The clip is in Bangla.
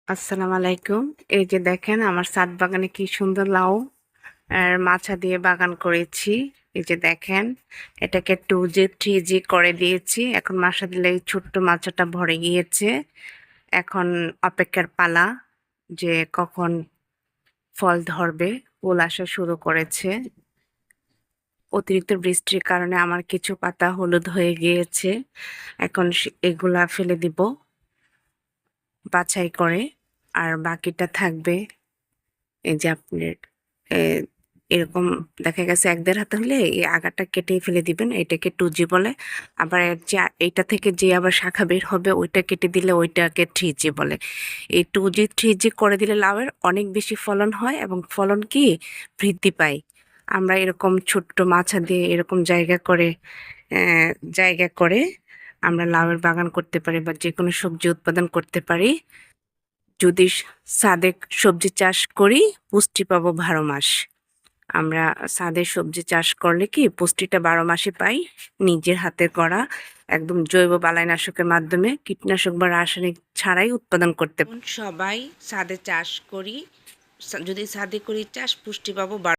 আসসালামু আলাইকুম। এই যে দেখেন আমার ছাদ বাগানে কি সুন্দর লাউ আর মাচা দিয়ে বাগান করেছি। এই যে দেখেন এটাকে 2G 3G করে দিয়েছি। এখন মাশাআল্লাহ এই ছোট্ট মাচাটা ভরে গিয়েছে। এখন অপেক্ষার পালা যে কখন ফল ধরবে। ফুল আসা শুরু করেছে। অতিরিক্ত বৃষ্টির কারণে আমার কিছু পাতা হলুদ হয়ে গিয়েছে। এখন এগুলা ফেলে দিব বাছাই করে, আর বাকিটা থাকবে। এই যে আপনার এ এরকম দেখা গেছে ১-১.৫ হাতে হলে এই আগাটা কেটেই ফেলে দিবেন। এটাকে 2G বলে। আবার এর যে এইটা থেকে যে আবার শাখা বের হবে ওইটা কেটে দিলে ওইটাকে 3G বলে। এই 2G 3G করে দিলে লাউয়ের অনেক বেশি ফলন হয় এবং ফলন কি বৃদ্ধি পায়। আমরা এরকম ছোট্ট মাচা দিয়ে এরকম জায়গা করে আমরা লাউয়ের বাগান করতে পারি বা যেকোনো সবজি উৎপাদন করতে পারি। যদি ছাদে সবজি চাষ করি পুষ্টি পাবো ১২ মাস। আমরা ছাদে সবজি চাষ করলে কি পুষ্টিটা ১২ মাসই পাই। নিজের হাতে করা একদম জৈব বালাইনাশকের মাধ্যমে কীটনাশক বা রাসায়নিক ছাড়াই উৎপাদন করতে সবাই ছাদে চাষ করি। যদি ছাদে করি চাষ পুষ্টি পাবো